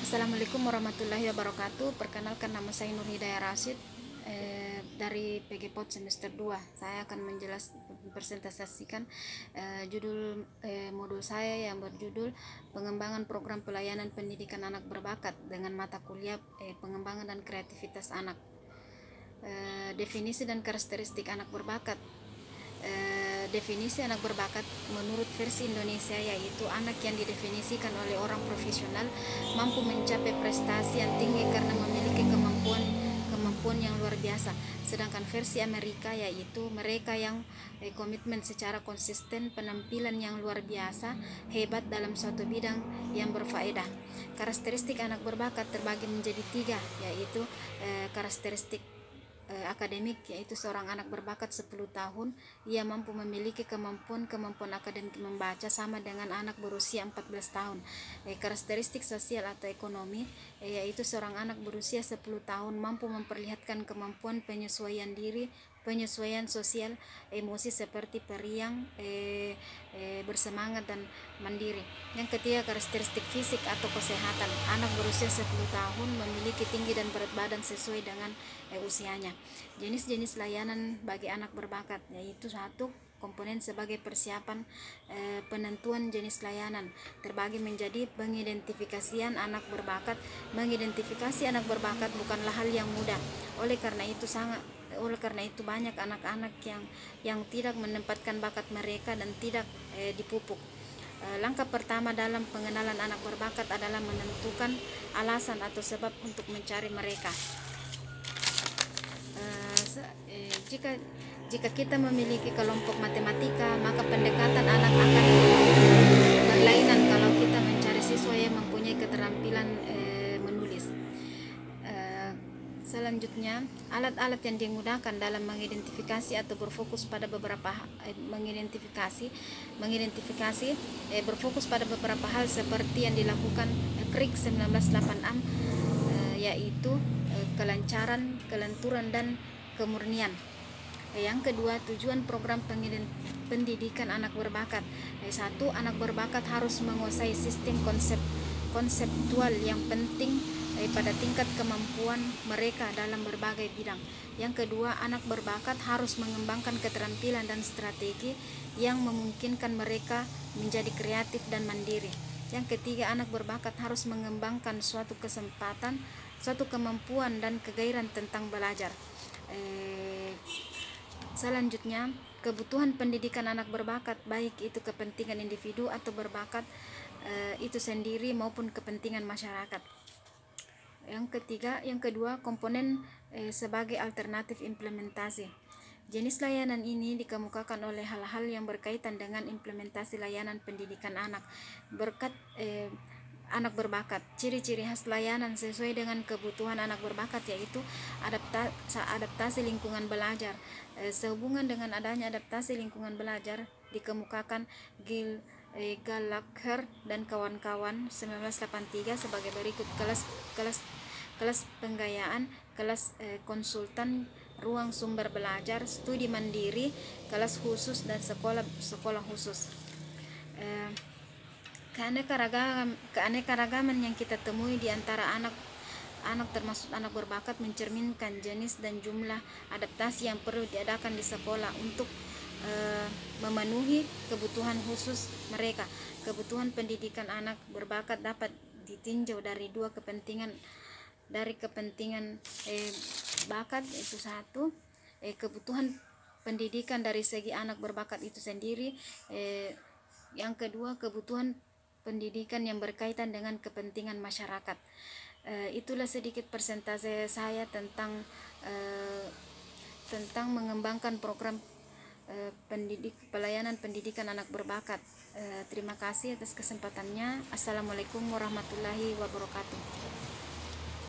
Assalamualaikum warahmatullahi wabarakatuh. Perkenalkan, nama saya Nur Hidayah Rashid, dari PG Pot semester 2. Saya akan presentasikan judul modul saya yang berjudul pengembangan program pelayanan pendidikan anak berbakat dengan mata kuliah pengembangan dan kreativitas anak. Definisi dan karakteristik anak berbakat. Definisi anak berbakat menurut versi Indonesia yaitu anak yang didefinisikan oleh orang profesional mampu mencapai prestasi yang tinggi karena memiliki kemampuan yang luar biasa. Sedangkan versi Amerika yaitu mereka yang komitmen secara konsisten, penampilan yang luar biasa, hebat dalam suatu bidang yang berfaedah. Karakteristik anak berbakat terbagi menjadi 3, yaitu karakteristik akademik, yaitu seorang anak berbakat 10 tahun ia mampu memiliki kemampuan akademik membaca sama dengan anak berusia 14 tahun. Karakteristik sosial atau ekonomi, yaitu seorang anak berusia 10 tahun mampu memperlihatkan kemampuan penyesuaian diri, penyesuaian sosial, emosi seperti periang, bersemangat dan mandiri. Yang ketiga, karakteristik fisik atau kesehatan. Anak berusia 10 tahun memiliki tinggi dan berat badan sesuai dengan usianya. Jenis-jenis layanan bagi anak berbakat, yaitu 1, komponen sebagai persiapan penentuan jenis layanan terbagi menjadi pengidentifikasian anak berbakat. Mengidentifikasi anak berbakat bukanlah hal yang mudah. Oleh karena itu banyak anak-anak yang tidak menempatkan bakat mereka dan tidak dipupuk. Langkah pertama dalam pengenalan anak berbakat adalah menentukan alasan atau sebab untuk mencari mereka. Jika kita memiliki kelompok matematika, maka pendekatan anak akan berlainan kalau kita mencari siswa yang mempunyai keterampilan menulis. Selanjutnya, alat-alat yang digunakan dalam mengidentifikasi atau berfokus pada beberapa berfokus pada beberapa hal seperti yang dilakukan Crick 1986, yaitu kelancaran, kelenturan dan kemurnian. Yang kedua, tujuan program pendidikan anak berbakat. 1. Anak berbakat harus menguasai sistem konseptual yang penting pada tingkat kemampuan mereka dalam berbagai bidang. Yang kedua, anak berbakat harus mengembangkan keterampilan dan strategi yang memungkinkan mereka menjadi kreatif dan mandiri. Yang ketiga, anak berbakat harus mengembangkan suatu kesempatan, suatu kemampuan dan kegairahan tentang belajar. Selanjutnya, kebutuhan pendidikan anak berbakat, baik itu kepentingan individu atau berbakat itu sendiri maupun kepentingan masyarakat. Yang kedua, komponen sebagai alternatif implementasi. Jenis layanan ini dikemukakan oleh hal-hal yang berkaitan dengan implementasi layanan pendidikan anak anak berbakat. Ciri-ciri khas layanan sesuai dengan kebutuhan anak berbakat yaitu adaptasi lingkungan belajar. Sehubungan dengan adanya adaptasi lingkungan belajar dikemukakan Gallagher dan kawan-kawan 1983 sebagai berikut: kelas penggayaan, kelas konsultan, ruang sumber belajar, studi mandiri, kelas khusus dan sekolah khusus. Keanekaragaman yang kita temui di antara anak termasuk anak berbakat mencerminkan jenis dan jumlah adaptasi yang perlu diadakan di sekolah untuk memenuhi kebutuhan khusus mereka. Kebutuhan pendidikan anak berbakat dapat ditinjau dari kepentingan bakat, itu 1, kebutuhan pendidikan dari segi anak berbakat itu sendiri. Yang kedua, kebutuhan pendidikan yang berkaitan dengan kepentingan masyarakat. Itulah sedikit persentase saya tentang mengembangkan program pelayanan pendidikan anak berbakat. Terima kasih atas kesempatannya. Assalamualaikum warahmatullahi wabarakatuh.